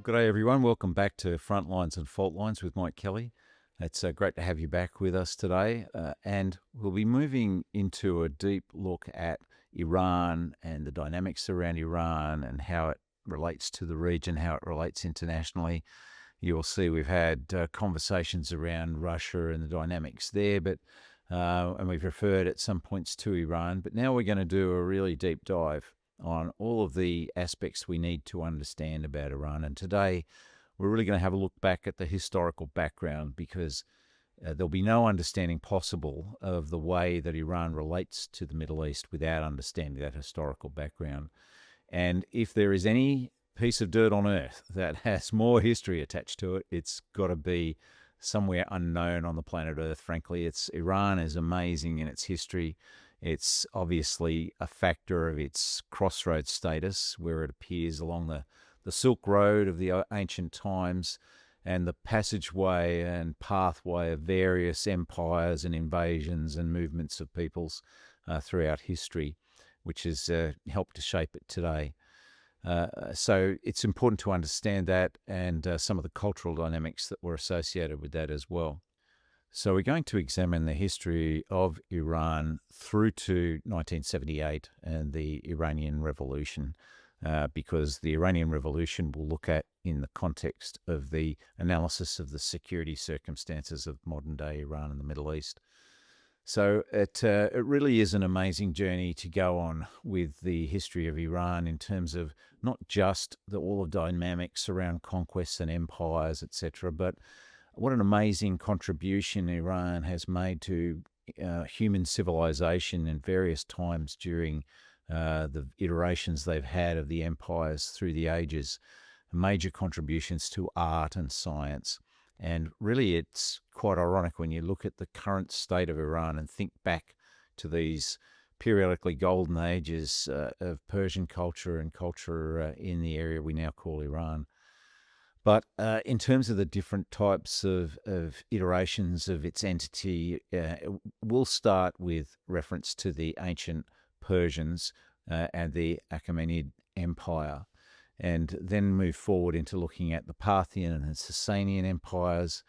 G'day everyone, welcome back to Frontlines and Faultlines with Mike Kelly. It's great to have you back with us today, and we'll be moving into a deep look at Iran and the dynamics around Iran and how it relates to the region, how it relates internationally. You'll see we've had conversations around Russia and the dynamics there, and we've referred at some points to Iran, but now we're going to do a really deep dive on all of the aspects we need to understand about Iran. And today, we're really going to have a look back at the historical background because there'll be no understanding possible of the way that Iran relates to the Middle East without understanding that historical background. And if there is any piece of dirt on earth that has more history attached to it, it's got to be somewhere unknown on the planet Earth, frankly. Iran is amazing in its history. It's obviously a factor of its crossroads status, where it appears along the Silk Road of the ancient times and the passageway and pathway of various empires and invasions and movements of peoples throughout history, which has helped to shape it today. So it's important to understand that and some of the cultural dynamics that were associated with that as well. So we're going to examine the history of Iran through to 1978 and the Iranian Revolution, because the Iranian Revolution we'll look at in the context of the analysis of the security circumstances of modern-day Iran and the Middle East. So it really is an amazing journey to go on with the history of Iran in terms of not just all the dynamics around conquests and empires, etc., but what an amazing contribution Iran has made to human civilization in various times during the iterations they've had of the empires through the ages, major contributions to art and science. And really, it's quite ironic when you look at the current state of Iran and think back to these periodically golden ages of Persian culture and culture in the area we now call Iran. But in terms of the different types of iterations of its entity, we'll start with reference to the ancient Persians and the Achaemenid Empire, and then move forward into looking at the Parthian and Sasanian empires,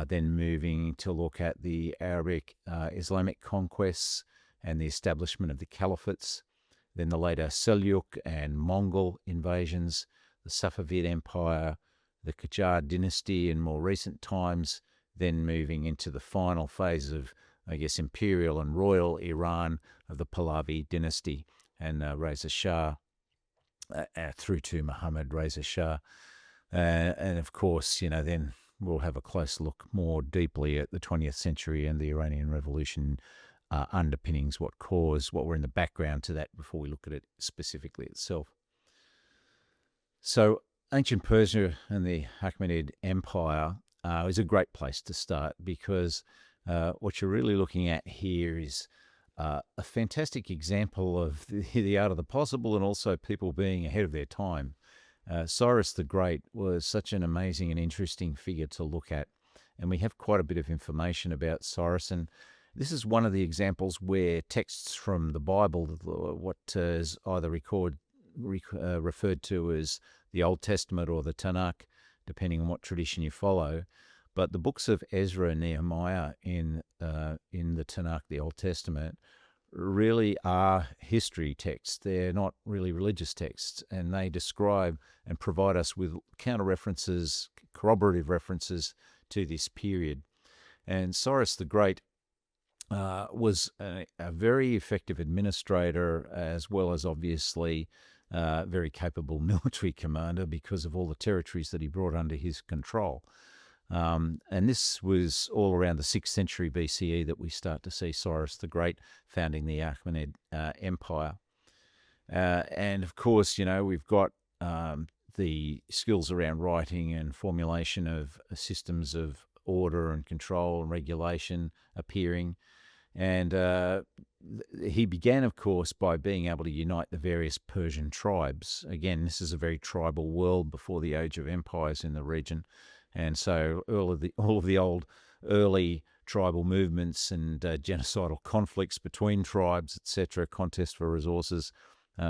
then moving to look at the Arabic Islamic conquests and the establishment of the caliphates, then the later Seljuk and Mongol invasions, the Safavid Empire, the Qajar dynasty in more recent times, then moving into the final phase of, imperial and royal Iran of the Pahlavi dynasty and Reza Shah through to Muhammad Reza Shah. And of course, then we'll have a close look more deeply at the 20th century and the Iranian Revolution underpinnings, what were in the background to that before we look at it specifically itself. So, ancient Persia and the Achaemenid Empire is a great place to start because what you're really looking at here is a fantastic example of the art of the possible and also people being ahead of their time. Cyrus the Great was such an amazing and interesting figure to look at, and we have quite a bit of information about Cyrus, and this is one of the examples where texts from the Bible, what is either referred to as the Old Testament or the Tanakh, depending on what tradition you follow. But the books of Ezra and Nehemiah in the Tanakh, the Old Testament, really are history texts. They're not really religious texts, and they describe and provide us with counter references, corroborative references to this period. And Cyrus the Great was a very effective administrator, as well as obviously very capable military commander because of all the territories that he brought under his control. And this was all around the 6th century BCE that we start to see Cyrus the Great founding the Achaemenid Empire. And of course, we've got the skills around writing and formulation of systems of order and control and regulation appearing. And he began, of course, by being able to unite the various Persian tribes. Again, this is a very tribal world before the age of empires in the region. And so all of the old early tribal movements and genocidal conflicts between tribes, etc., contests for resources,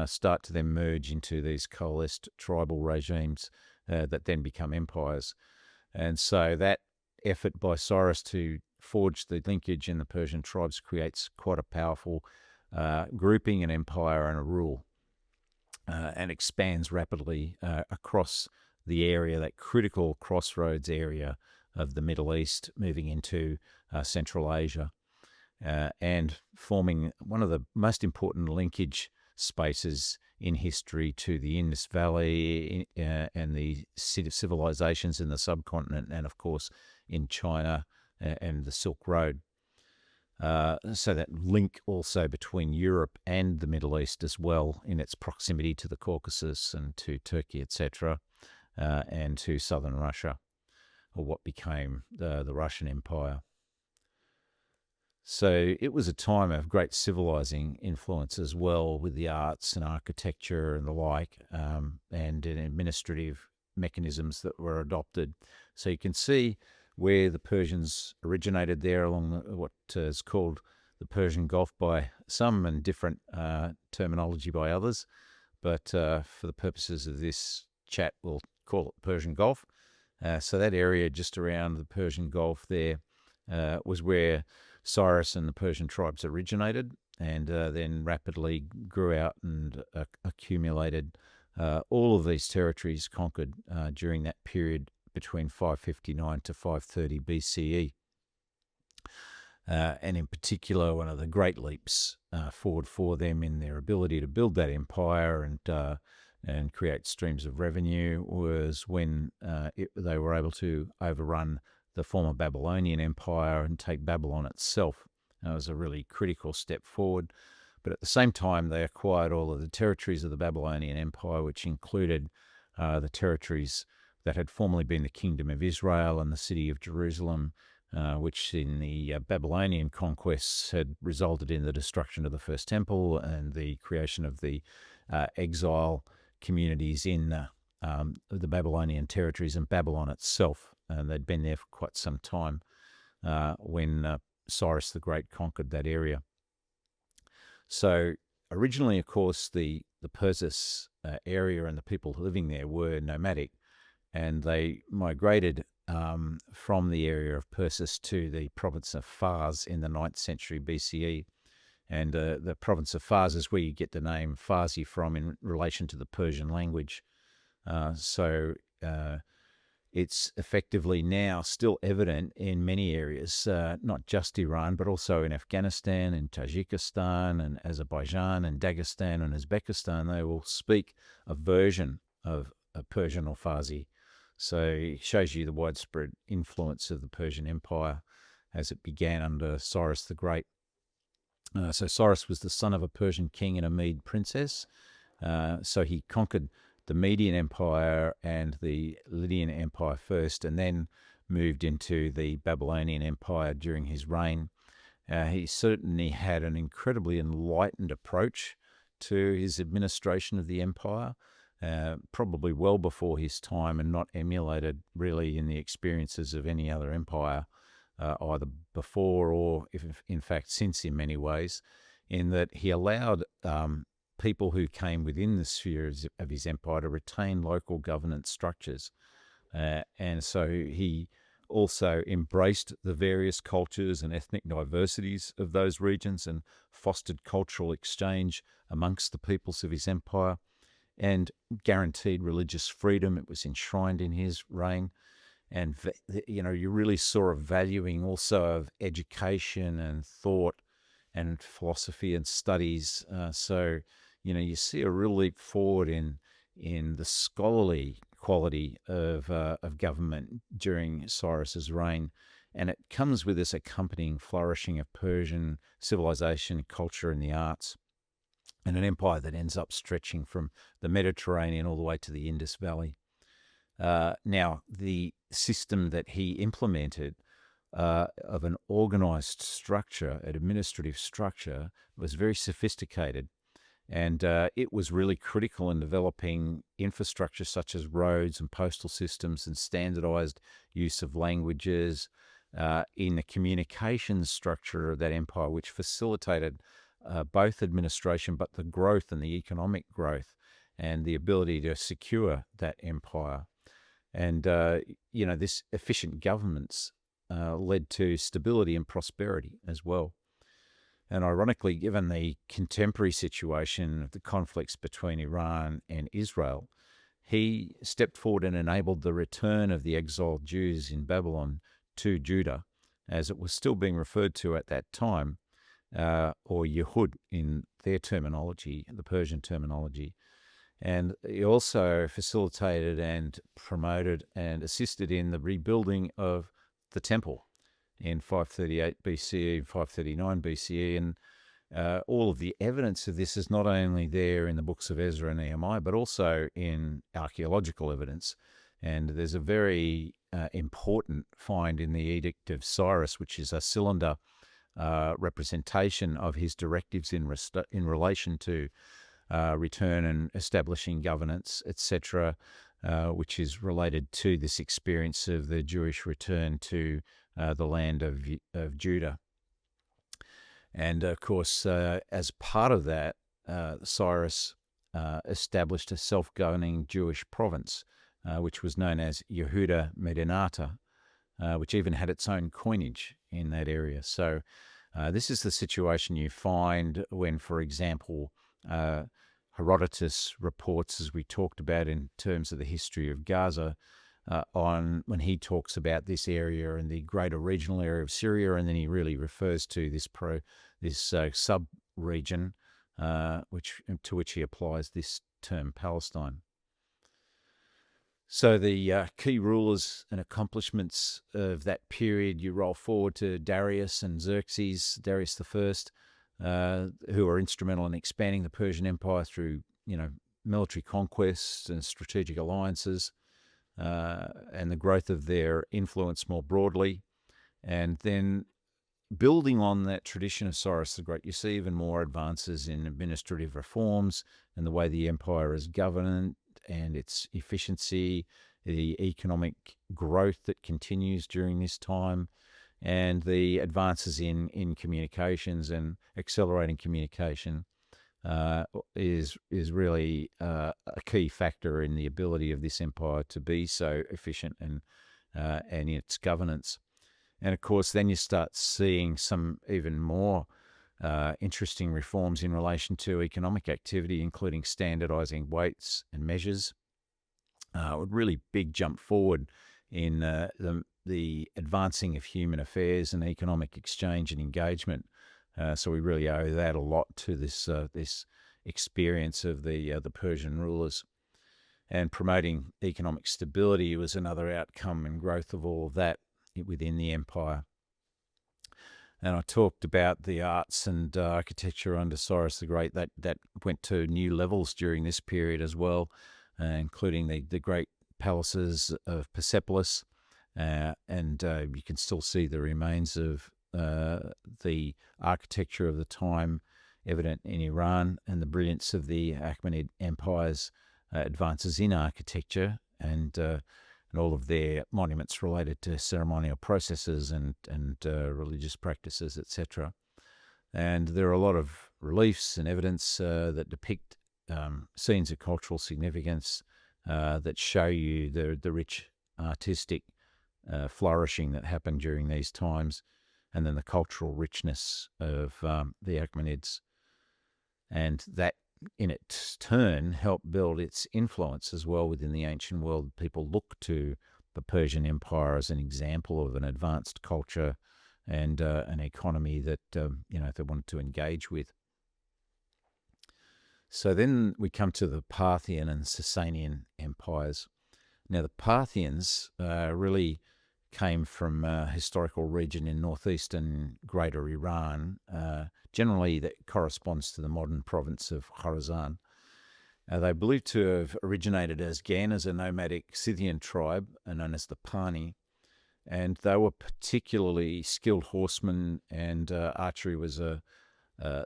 start to then merge into these coalesced tribal regimes that then become empires. And so that effort by Cyrus to forge the linkage in the Persian tribes creates quite a powerful grouping, an empire, and a rule, and expands rapidly across the area, that critical crossroads area of the Middle East, moving into Central Asia, and forming one of the most important linkage spaces in history to the Indus Valley and the civilisations in the subcontinent, and of course in China and the Silk Road. So that link also between Europe and the Middle East as well, in its proximity to the Caucasus and to Turkey, etc., and to southern Russia, or what became the Russian Empire. So it was a time of great civilizing influence as well, with the arts and architecture and the like, and administrative mechanisms that were adopted. So you can see where the Persians originated there along what is called the Persian Gulf by some, and different terminology by others. But for the purposes of this chat, we'll call it Persian Gulf. So that area just around the Persian Gulf there was where Cyrus and the Persian tribes originated, and then rapidly grew out and accumulated all of these territories conquered during that period between 559 to 530 BCE. And in particular, one of the great leaps forward for them in their ability to build that empire and create streams of revenue was when they were able to overrun the former Babylonian Empire and take Babylon itself. That was a really critical step forward. But at the same time, they acquired all of the territories of the Babylonian Empire, which included the territories that had formerly been the Kingdom of Israel and the city of Jerusalem, which in the Babylonian conquests had resulted in the destruction of the first temple and the creation of the exile communities in the Babylonian territories and Babylon itself. They'd been there for quite some time when Cyrus the Great conquered that area. So originally, of course, the Persis area and the people living there were nomadic, and they migrated from the area of Persis to the province of Fars in the 9th century BCE. And the province of Fars is where you get the name Farsi from in relation to the Persian language. So it's effectively now still evident in many areas, not just Iran, but also in Afghanistan and Tajikistan and Azerbaijan and Dagestan and Uzbekistan. They will speak a version of Persian or Farsi. So it shows you the widespread influence of the Persian Empire as it began under Cyrus the Great. So Cyrus was the son of a Persian king and a Mede princess. So he conquered the Median Empire and the Lydian Empire first, and then moved into the Babylonian Empire during his reign. He certainly had an incredibly enlightened approach to his administration of the empire, probably well before his time, and not emulated really in the experiences of any other empire, either before or, if in fact, since in many ways, in that he allowed people who came within the spheres of his empire to retain local governance structures. And so he also embraced the various cultures and ethnic diversities of those regions and fostered cultural exchange amongst the peoples of his empire, and guaranteed religious freedom. It was enshrined in his reign. And, you really saw a valuing also of education and thought and philosophy and studies. So you see a real leap forward in the scholarly quality of government during Cyrus's reign. And it comes with this accompanying flourishing of Persian civilization, culture, and the arts, and an empire that ends up stretching from the Mediterranean all the way to the Indus Valley. Now, the system that he implemented of an organized structure, an administrative structure, was very sophisticated. And it was really critical in developing infrastructure such as roads and postal systems and standardized use of languages in the communications structure of that empire, which facilitated both administration, but the growth and the economic growth and the ability to secure that empire. And, this efficient governments led to stability and prosperity as well. And ironically, given the contemporary situation of the conflicts between Iran and Israel, he stepped forward and enabled the return of the exiled Jews in Babylon to Judah, as it was still being referred to at that time, or Yehud in their terminology, the Persian terminology. And he also facilitated and promoted and assisted in the rebuilding of the temple in 538 BCE, 539 BCE. And all of the evidence of this is not only there in the books of Ezra and Nehemiah, but also in archaeological evidence. And there's a very important find in the Edict of Cyrus, which is a cylinder representation of his directives in relation to return and establishing governance, etc., which is related to this experience of the Jewish return to the land of Judah. And of course, as part of that, Cyrus established a self-governing Jewish province, which was known as Yehuda Medinata, which even had its own coinage in that area. So this is the situation you find when, for example, Herodotus reports, as we talked about in terms of the history of Gaza, on when he talks about this area and the greater regional area of Syria, and then he really refers to this sub-region, to which he applies this term Palestine. So the key rulers and accomplishments of that period, you roll forward to Darius and Xerxes, Darius I, who are instrumental in expanding the Persian Empire through, military conquests and strategic alliances, and the growth of their influence more broadly. And then building on that tradition of Cyrus the Great, you see even more advances in administrative reforms and the way the empire is governed and its efficiency, the economic growth that continues during this time, and the advances in communications and accelerating communication is really a key factor in the ability of this empire to be so efficient and in its governance. And of course, then you start seeing some even more interesting reforms in relation to economic activity, including standardizing weights and measures. A really big jump forward in the advancing of human affairs and economic exchange and engagement. So we really owe that a lot to this experience of the Persian rulers. And promoting economic stability was another outcome and growth of all of that within the empire. And I talked about the arts and architecture under Cyrus the Great that went to new levels during this period as well, including the great palaces of Persepolis, and you can still see the remains of the architecture of the time evident in Iran, and the brilliance of the Achaemenid Empire's advances in architecture and all of their monuments related to ceremonial processes and religious practices, etc. And there are a lot of reliefs and evidence that depict scenes of cultural significance that show you the rich artistic flourishing that happened during these times, and then the cultural richness of the Achaemenids. And that, in its turn, helped build its influence as well within the ancient world. People look to the Persian Empire as an example of an advanced culture and an economy that they wanted to engage with. So then we come to the Parthian and Sasanian empires. Now the Parthians really came from a historical region in northeastern greater Iran, generally that corresponds to the modern province of Khorasan. They believed to have originated again as a nomadic Scythian tribe known as the Pani, and they were particularly skilled horsemen, and archery was the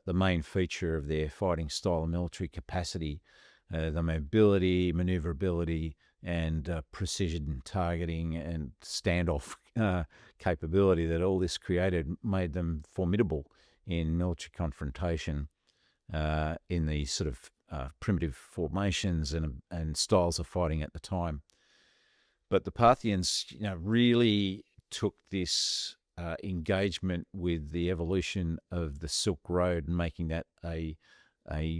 main feature of their fighting style and military capacity. The mobility, maneuverability, and precision targeting and standoff capability that all this created made them formidable in military confrontation in these sort of primitive formations and styles of fighting at the time. But the Parthians, really took this engagement with the evolution of the Silk Road and making that a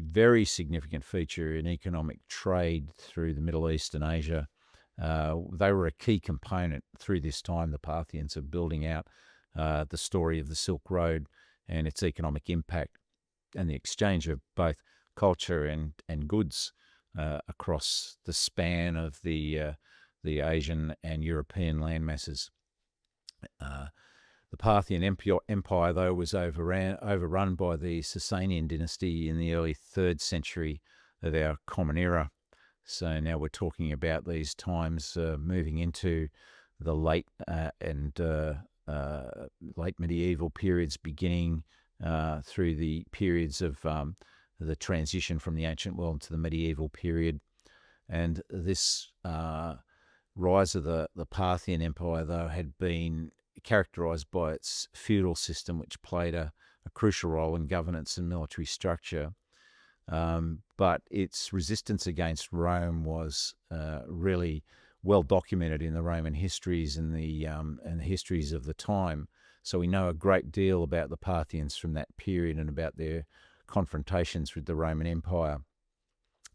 very significant feature in economic trade through the Middle East and Asia. They were a key component through this time, the Parthians, of building out the story of the Silk Road and its economic impact and the exchange of both culture and goods across the span of the Asian and European landmasses. The Parthian Empire, though, was overrun by the Sasanian dynasty in the early 3rd century of our Common Era. So now we're talking about these times moving into the late medieval periods, beginning through the periods of the transition from the ancient world to the medieval period. And this rise of the Parthian Empire, though, had been characterized by its feudal system, which played a crucial role in governance and military structure. But its resistance against Rome was really well documented in the Roman histories and the histories of the time. So we know a great deal about the Parthians from that period and about their confrontations with the Roman Empire.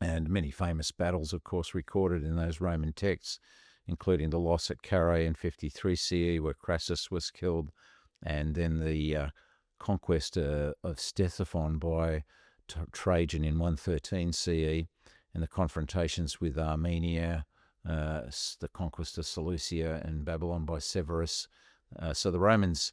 And many famous battles, of course, recorded in those Roman texts, including the loss at Carrhae in 53 CE, where Crassus was killed, and then the conquest of Ctesiphon by Trajan in 113 CE, and the confrontations with Armenia, the conquest of Seleucia and Babylon by Severus. So the Romans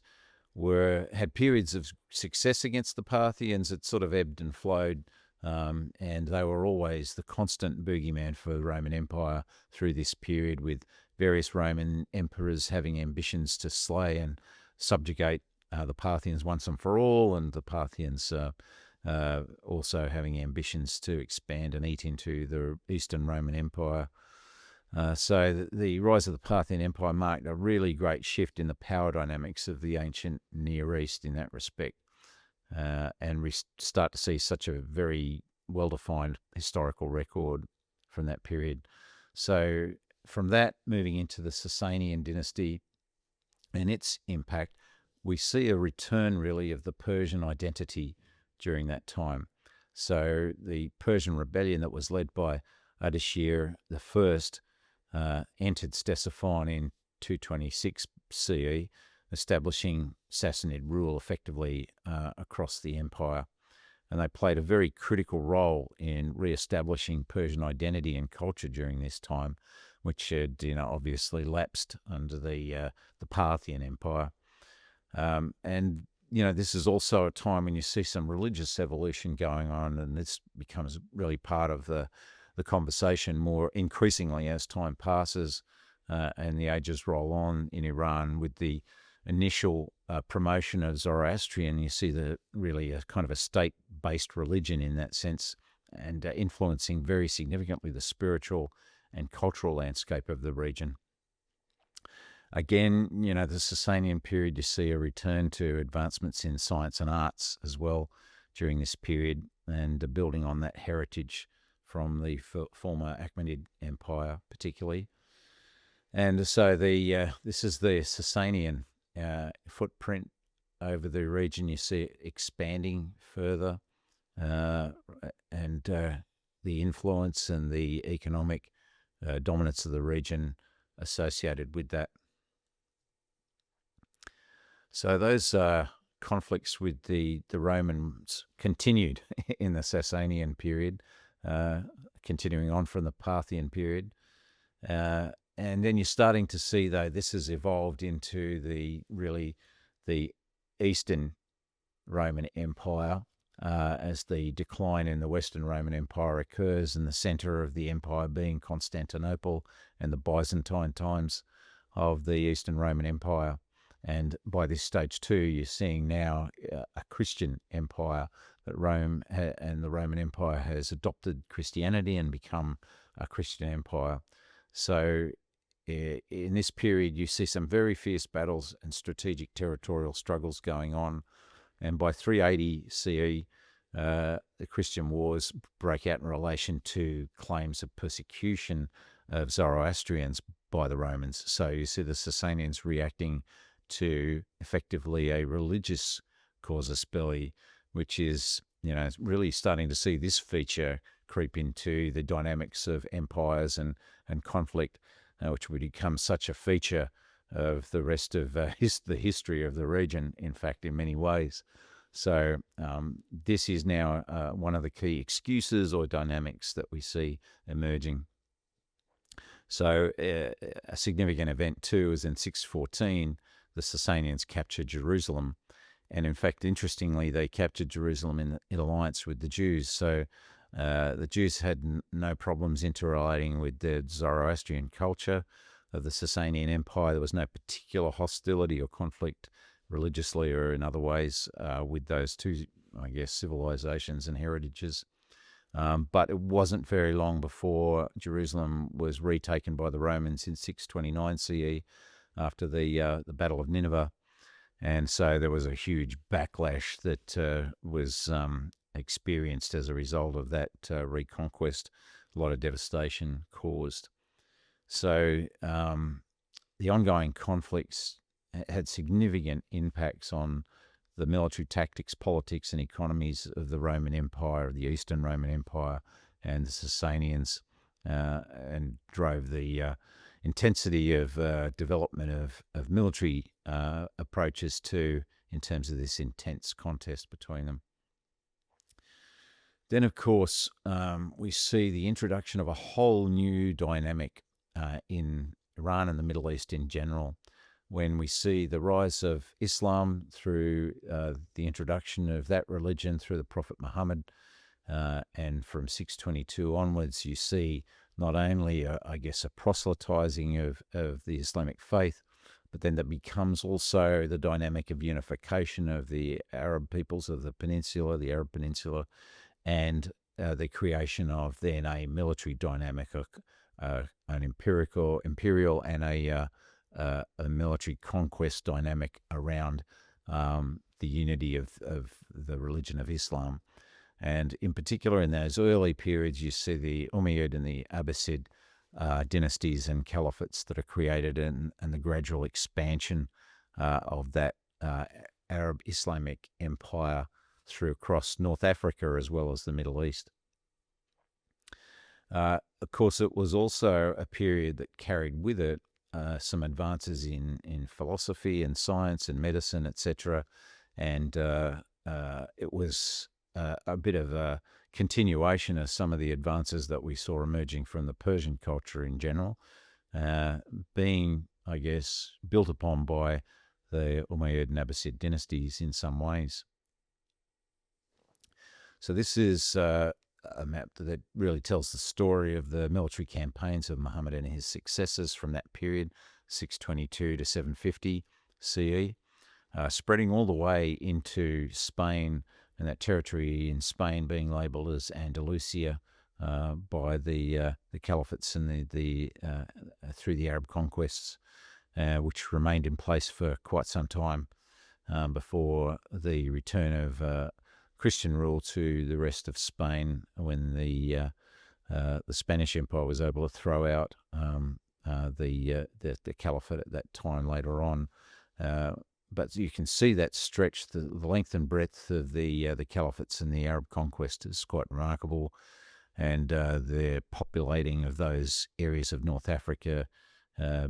had periods of success against the Parthians. It sort of ebbed and flowed, and they were always the constant boogeyman for the Roman Empire through this period, with various Roman emperors having ambitions to slay and subjugate the Parthians once and for all, and the Parthians also having ambitions to expand and eat into the Eastern Roman Empire. So the rise of the Parthian Empire marked a really great shift in the power dynamics of the ancient Near East in that respect. And we start to see such a very well-defined historical record from that period. So from that, moving into the Sasanian dynasty and its impact, we see a return really of the Persian identity during that time. So the Persian rebellion that was led by Ardashir I entered Ctesiphon in 226 CE, establishing Sassanid rule effectively across the empire. And they played a very critical role in re-establishing Persian identity and culture during this time, which had, obviously lapsed under the Parthian Empire. And this is also a time when you see some religious evolution going on, and this becomes really part of the conversation more increasingly as time passes and the ages roll on in Iran. With the initial promotion of Zoroastrian, you see really a kind of a state-based religion in that sense, and influencing very significantly the spiritual and cultural landscape of the region. Again, the Sasanian period, you see a return to advancements in science and arts as well during this period, and building on that heritage from the former Achaemenid Empire particularly. And so this is the Sasanian footprint over the region. You see it expanding further, and the influence and the economic dominance of the region associated with that. So those conflicts with the Romans continued in the Sasanian period, continuing on from the Parthian period. And then you're starting to see, though, this has evolved into the Eastern Roman Empire as the decline in the Western Roman Empire occurs, and the centre of the empire being Constantinople and the Byzantine times of the Eastern Roman Empire. And by this stage too, you're seeing now a Christian empire, that Rome and the Roman Empire has adopted Christianity and become a Christian empire. So in this period, you see some very fierce battles and strategic territorial struggles going on. And by 380 CE, the Christian wars break out in relation to claims of persecution of Zoroastrians by the Romans. So you see the Sasanians reacting to effectively a religious casus belli, which is, really starting to see this feature creep into the dynamics of empires and conflict, which would become such a feature of the rest of the history of the region, in fact, in many ways. So this is now one of the key excuses or dynamics that we see emerging. So a significant event too is in 614, the Sasanians captured Jerusalem. And in fact, interestingly, they captured Jerusalem in alliance with the Jews. So the Jews had no problems interrelating with the Zoroastrian culture of the Sasanian Empire. There was no particular hostility or conflict religiously or in other ways with those two, I guess, civilizations and heritages. But it wasn't very long before Jerusalem was retaken by the Romans in 629 CE after the Battle of Nineveh. And so there was a huge backlash that was experienced as a result of that reconquest, a lot of devastation caused. So the ongoing conflicts had significant impacts on the military tactics, politics, and economies of the Roman Empire, the Eastern Roman Empire, and the Sasanians, and drove the intensity of development of military approaches in terms of this intense contest between them. Then, of course, we see the introduction of a whole new dynamic in Iran and the Middle East in general, when we see the rise of Islam through the introduction of that religion through the Prophet Muhammad. And from 622 onwards, you see not only, a proselytizing of the Islamic faith, but then that becomes also the dynamic of unification of the Arab peoples of the peninsula, the Arab Peninsula, and the creation of then a military dynamic, an imperial and a military conquest dynamic around the unity of the religion of Islam. And in particular, in those early periods, you see the Umayyad and the Abbasid dynasties and caliphates that are created, and the gradual expansion of that Arab Islamic empire through across North Africa as well as the Middle East. Of course, it was also a period that carried with it some advances in philosophy and science and medicine, etc. And it was a bit of a continuation of some of the advances that we saw emerging from the Persian culture in general, being, I guess, built upon by the Umayyad and Abbasid dynasties in some ways. So this is a map that really tells the story of the military campaigns of Muhammad and his successors from that period, 622 to 750 CE, spreading all the way into Spain, and that territory in Spain being labelled as Andalusia by the caliphates and through the Arab conquests, which remained in place for quite some time before the return of Christian rule to the rest of Spain, when the Spanish Empire was able to throw out the caliphate at that time later on. But you can see that stretch, the length and breadth of the caliphates and the Arab conquest is quite remarkable, and the populating of those areas of North Africa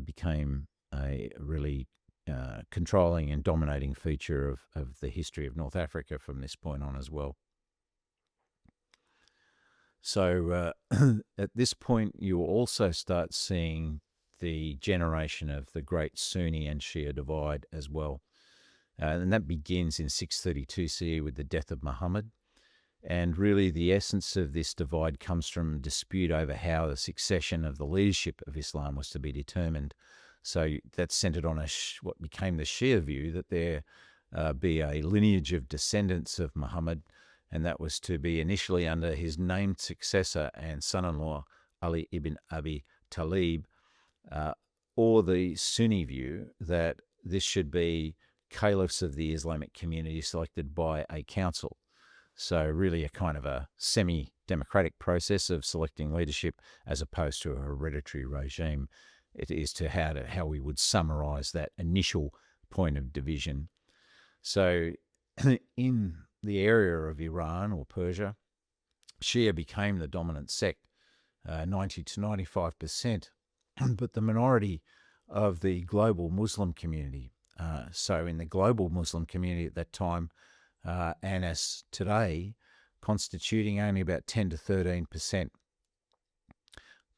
became a really controlling and dominating feature of the history of North Africa from this point on as well. So at this point, you will also start seeing the generation of the great Sunni and Shia divide as well. And that begins in 632 CE with the death of Muhammad. And really the essence of this divide comes from dispute over how the succession of the leadership of Islam was to be determined. So that's centered on what became the Shia view, that there be a lineage of descendants of Muhammad, and that was to be initially under his named successor and son-in-law, Ali ibn Abi Talib, or the Sunni view that this should be caliphs of the Islamic community selected by a council. So really a kind of a semi-democratic process of selecting leadership as opposed to a hereditary regime. It is to how we would summarize that initial point of division. So in the area of Iran or Persia, Shia became the dominant sect, 90 to 95%, but the minority of the global Muslim community. So in the global Muslim community at that time, and as today, constituting only about 10 to 13%,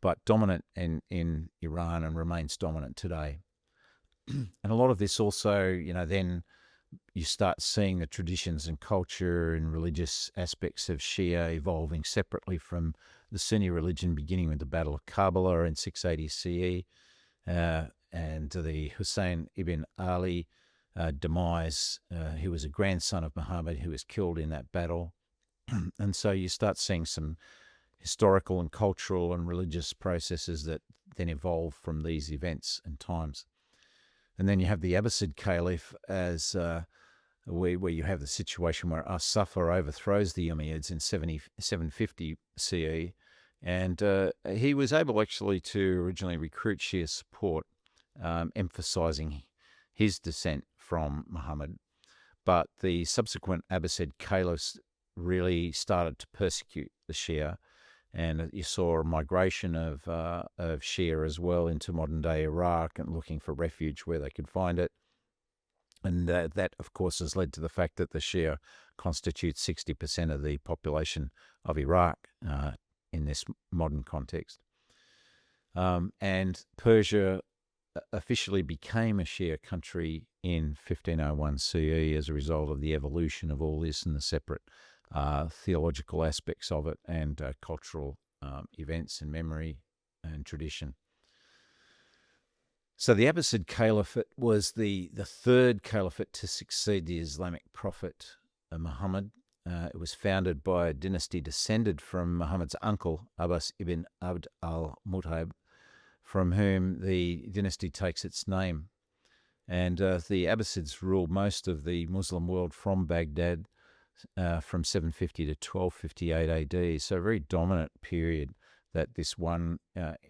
but dominant in Iran and remains dominant today. And a lot of this also, then you start seeing the traditions and culture and religious aspects of Shia evolving separately from the Sunni religion, beginning with the Battle of Karbala in 680 CE, and the Hussein ibn Ali demise. He was a grandson of Muhammad who was killed in that battle. And so you start seeing some historical and cultural and religious processes that then evolve from these events and times. And then you have the Abbasid Caliph as where you have the situation where As-Saffar overthrows the Umayyads in 750 CE, and he was able actually to originally recruit Shia support, emphasizing his descent from Muhammad. But the subsequent Abbasid caliphs really started to persecute the Shia, and you saw a migration of Shia as well into modern-day Iraq and looking for refuge where they could find it. And that, of course, has led to the fact that the Shia constitutes 60% of the population of Iraq in this modern context. And Persia officially became a Shia country in 1501 CE as a result of the evolution of all this and the separate theological aspects of it and cultural events and memory and tradition. So the Abbasid Caliphate was the third caliphate to succeed the Islamic prophet Muhammad. It was founded by a dynasty descended from Muhammad's uncle, Abbas ibn Abd al-Muttalib, from whom the dynasty takes its name. And the Abbasids ruled most of the Muslim world from Baghdad from 750 to 1258 AD, so a very dominant period that this one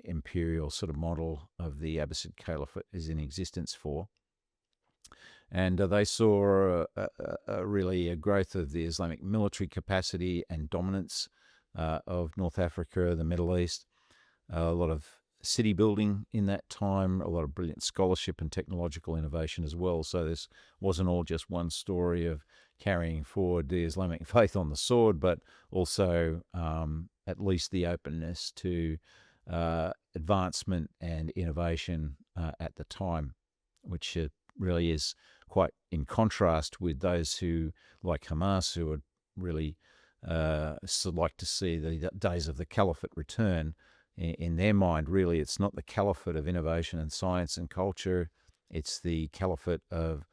imperial sort of model of the Abbasid Caliphate is in existence for. And they saw really a growth of the Islamic military capacity and dominance of North Africa, the Middle East, a lot of city building in that time, a lot of brilliant scholarship and technological innovation as well. So this wasn't all just one story of carrying forward the Islamic faith on the sword, but also at least the openness to advancement and innovation at the time, which really is quite in contrast with those who, like Hamas, who would really like to see the days of the caliphate return. In their mind, really, it's not the caliphate of innovation and science and culture. It's the caliphate of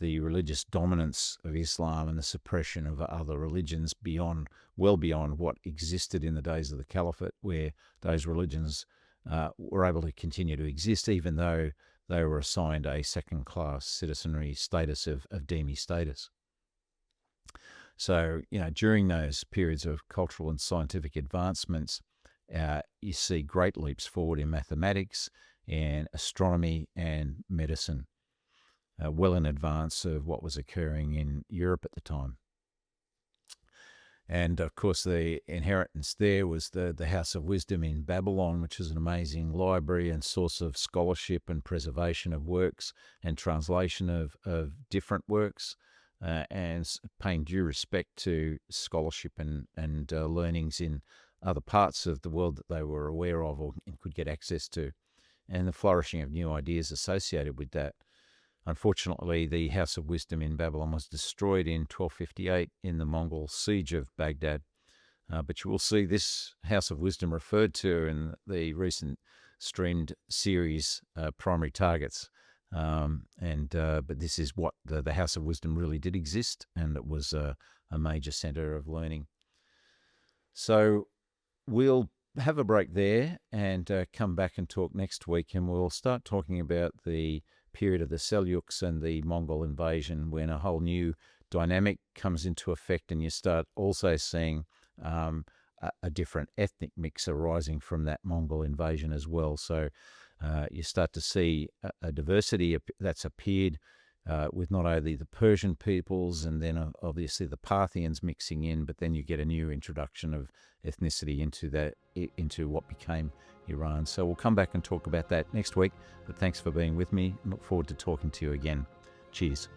the religious dominance of Islam and the suppression of other religions well beyond what existed in the days of the caliphate, where those religions were able to continue to exist, even though they were assigned a second-class citizenry status of dhimmi status. So, during those periods of cultural and scientific advancements, you see great leaps forward in mathematics and astronomy and medicine, well in advance of what was occurring in Europe at the time. And of course, the inheritance there was the House of Wisdom in Babylon, which is an amazing library and source of scholarship and preservation of works and translation of different works, and paying due respect to scholarship and learnings in other parts of the world that they were aware of or could get access to, and the flourishing of new ideas associated with that. Unfortunately, the House of Wisdom in Babylon was destroyed in 1258 in the Mongol siege of Baghdad. But you will see this House of Wisdom referred to in the recent streamed series, Primary Targets. But this is what the House of Wisdom really did exist, and it was a major center of learning. So we'll have a break there and come back and talk next week, and we'll start talking about the period of the Seljuks and the Mongol invasion, when a whole new dynamic comes into effect, and you start also seeing a different ethnic mix arising from that Mongol invasion as well. So you start to see a diversity that's appeared with not only the Persian peoples and then obviously the Parthians mixing in, but then you get a new introduction of ethnicity into what became Iran. So we'll come back and talk about that next week. But thanks for being with me. I look forward to talking to you again. Cheers.